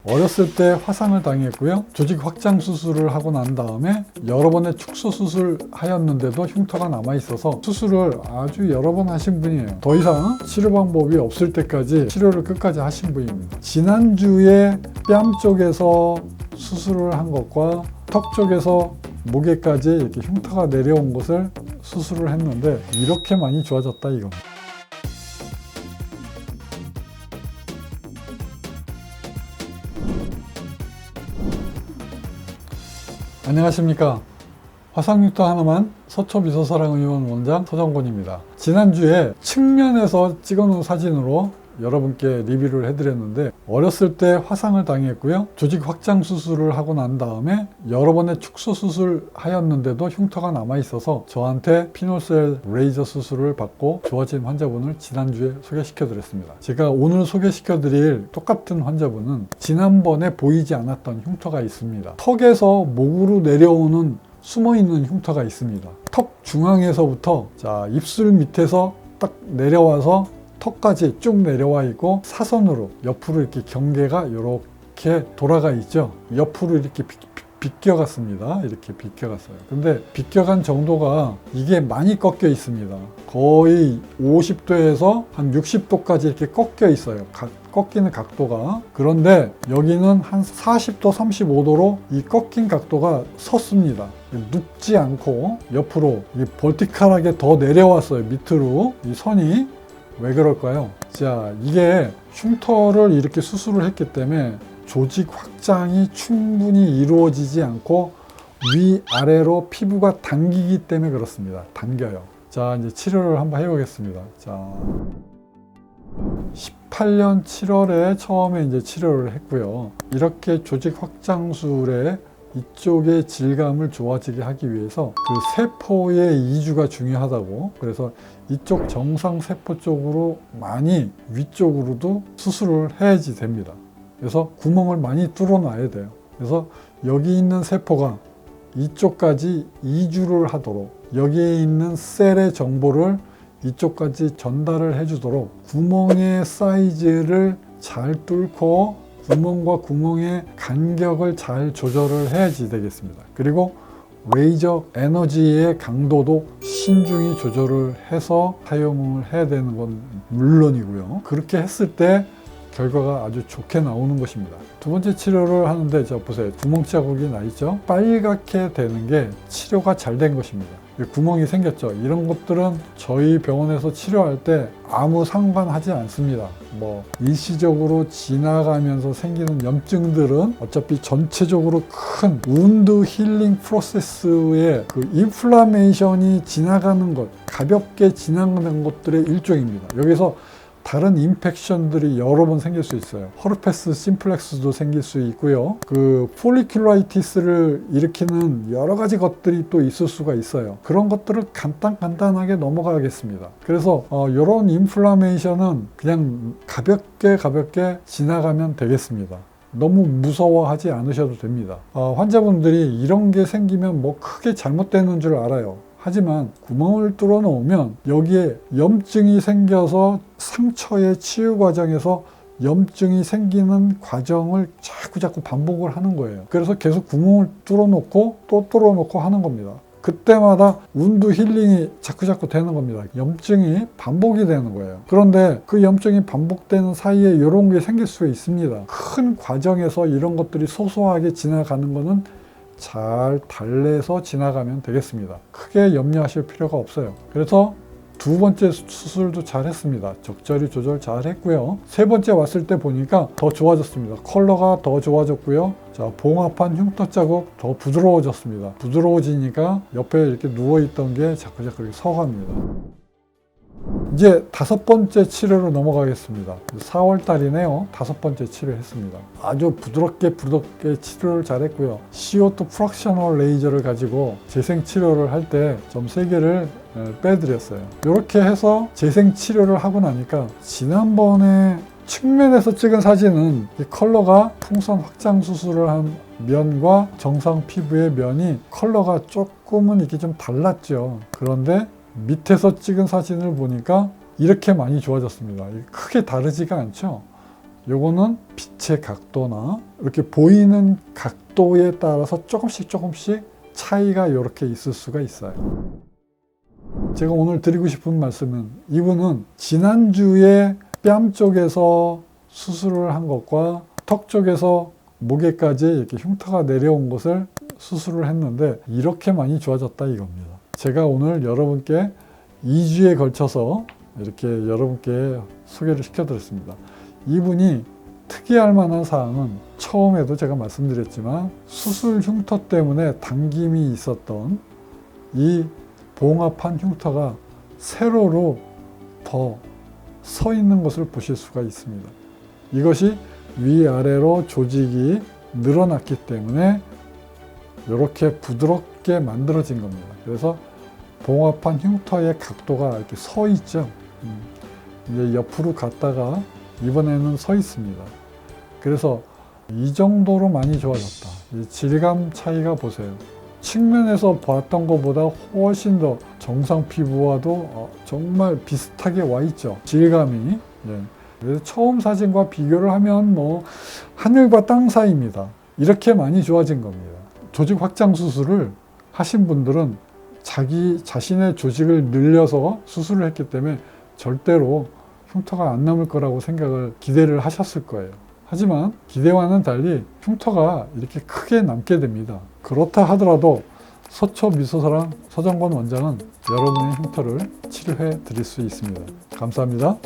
어렸을 때 화상을 당했고요. 조직 확장 수술을 하고 난 다음에 여러 번의 축소 수술을 하였는데도 흉터가 남아 있어서 수술을 아주 여러 번 하신 분이에요. 더 이상 치료 방법이 없을 때까지 치료를 끝까지 하신 분입니다. 지난주에 뺨 쪽에서 수술을 한 것과 턱 쪽에서 목에까지 이렇게 흉터가 내려온 것을 수술을 했는데 이렇게 많이 좋아졌다 이겁니다. 안녕하십니까. 화상흉터 하나만 서초미소사랑의원 원장 서정곤입니다. 지난주에 측면에서 찍어놓은 사진으로 여러분께 리뷰를 해드렸는데 어렸을 때 화상을 당했고요. 조직 확장 수술을 하고 난 다음에 여러 번의 축소 수술을 하였는데도 흉터가 남아 있어서 저한테 피노셀 레이저 수술을 받고 좋아진 환자분을 지난주에 소개시켜 드렸습니다. 제가 오늘 소개시켜 드릴 똑같은 환자분은 지난번에 보이지 않았던 흉터가 있습니다. 턱에서 목으로 내려오는 숨어있는 흉터가 있습니다. 턱 중앙에서부터 입술 밑에서 딱 내려와서 턱까지 쭉 내려와 있고 사선으로 옆으로 이렇게 경계가 이렇게 돌아가 있죠. 옆으로 이렇게 비껴갔습니다. 이렇게 비껴갔어요. 근데 비껴간 정도가 이게 많이 꺾여 있습니다. 거의 50도에서 한 60도까지 이렇게 꺾여 있어요. 꺾이는 각도가. 그런데 여기는 한 40도, 35도로 이 꺾인 각도가 섰습니다. 눕지 않고 옆으로 벌티컬하게 더 내려왔어요. 밑으로 이 선이. 왜 그럴까요? 자, 이게 흉터를 이렇게 수술을 했기 때문에 조직 확장이 충분히 이루어지지 않고 위아래로 피부가 당기기 때문에 그렇습니다. 당겨요. 자, 이제 치료를 한번 해보겠습니다. 자, 18년 7월에 처음에 이제 치료를 했고요. 이렇게 조직 확장술에 이쪽의 질감을 좋아지게 하기 위해서 그 세포의 이주가 중요하다고, 그래서 이쪽 정상 세포 쪽으로 많이 위쪽으로도 수술을 해야지 됩니다. 그래서 구멍을 많이 뚫어 놔야 돼요. 그래서 여기 있는 세포가 이쪽까지 이주를 하도록, 여기에 있는 셀의 정보를 이쪽까지 전달을 해주도록 구멍의 사이즈를 잘 뚫고 구멍과 구멍의 간격을 잘 조절을 해야지 되겠습니다. 그리고 레이저 에너지의 강도도 신중히 조절을 해서 사용을 해야 되는 건 물론이고요. 그렇게 했을 때 결과가 아주 좋게 나오는 것입니다. 두 번째 치료를 하는데 보세요. 구멍 자국이 나 있죠? 빨갛게 되는 게 치료가 잘 된 것입니다. 구멍이 생겼죠. 이런 것들은 저희 병원에서 치료할 때 아무 상관하지 않습니다. 일시적으로 지나가면서 생기는 염증들은 어차피 전체적으로 큰 우운드 힐링 프로세스의 그 인플라메이션이 지나가는 것, 가볍게 지나가는 것들의 일종입니다. 여기서 다른 인펙션들이 여러 번 생길 수 있어요. 허르페스 심플렉스도 생길 수 있고요. 그 폴리큘라이티스를 일으키는 여러 가지 것들이 또 있을 수가 있어요. 그런 것들을 간단하게 넘어가겠습니다. 그래서 이런 인플라메이션은 그냥 가볍게 지나가면 되겠습니다. 너무 무서워하지 않으셔도 됩니다. 환자분들이 이런 게 생기면 크게 잘못되는 줄 알아요. 하지만 구멍을 뚫어 놓으면 여기에 염증이 생겨서 상처의 치유 과정에서 염증이 생기는 과정을 자꾸 반복을 하는 거예요. 그래서 계속 구멍을 뚫어 놓고 또 뚫어 놓고 하는 겁니다. 그때마다 운드 힐링이 자꾸 되는 겁니다. 염증이 반복이 되는 거예요. 그런데 그 염증이 반복되는 사이에 이런 게 생길 수가 있습니다. 큰 과정에서 이런 것들이 소소하게 지나가는 거는 잘 달래서 지나가면 되겠습니다. 크게 염려하실 필요가 없어요. 그래서 두 번째 수술도 잘 했습니다. 적절히 조절 잘 했고요. 세 번째 왔을 때 보니까 더 좋아졌습니다. 컬러가 더 좋아졌고요. 봉합한 흉터 자국 더 부드러워졌습니다. 부드러워지니까 옆에 이렇게 누워있던 게 자꾸 이렇게 서갑니다. 이제 다섯 번째 치료로 넘어가겠습니다. 4월 달이네요. 다섯 번째 치료했습니다. 아주 부드럽게 치료를 잘했고요. CO2 프락셔널 레이저를 가지고 재생 치료를 할 때 좀 3개를 빼드렸어요. 이렇게 해서 재생 치료를 하고 나니까 지난번에 측면에서 찍은 사진은 이 컬러가 풍선 확장 수술을 한 면과 정상 피부의 면이 컬러가 조금은 이렇게 좀 달랐죠. 그런데 밑에서 찍은 사진을 보니까 이렇게 많이 좋아졌습니다. 크게 다르지가 않죠. 요거는 빛의 각도나 이렇게 보이는 각도에 따라서 조금씩 차이가 이렇게 있을 수가 있어요. 제가 오늘 드리고 싶은 말씀은 이분은 지난주에 뺨 쪽에서 수술을 한 것과 턱 쪽에서 목에까지 이렇게 흉터가 내려온 것을 수술을 했는데 이렇게 많이 좋아졌다 이겁니다. 제가 오늘 여러분께 2주에 걸쳐서 이렇게 여러분께 소개를 시켜드렸습니다. 이분이 특이할 만한 사항은 처음에도 제가 말씀드렸지만 수술 흉터 때문에 당김이 있었던 이 봉합한 흉터가 세로로 더 서 있는 것을 보실 수가 있습니다. 이것이 위아래로 조직이 늘어났기 때문에 이렇게 부드럽게 만들어진 겁니다. 그래서 봉합한 흉터의 각도가 이렇게 서 있죠. 이제 옆으로 갔다가 이번에는 서 있습니다. 그래서 이 정도로 많이 좋아졌다. 이 질감 차이가 보세요. 측면에서 봤던 것보다 훨씬 더 정상 피부와도 정말 비슷하게 와 있죠. 질감이. 그래서 처음 사진과 비교를 하면 뭐 하늘과 땅 사이입니다. 이렇게 많이 좋아진 겁니다. 조직 확장 수술을 하신 분들은 자기 자신의 조직을 늘려서 수술을 했기 때문에 절대로 흉터가 안 남을 거라고 기대를 하셨을 거예요. 하지만 기대와는 달리 흉터가 이렇게 크게 남게 됩니다. 그렇다 하더라도 서초미소사랑 서정권 원장은 여러분의 흉터를 치료해 드릴 수 있습니다. 감사합니다.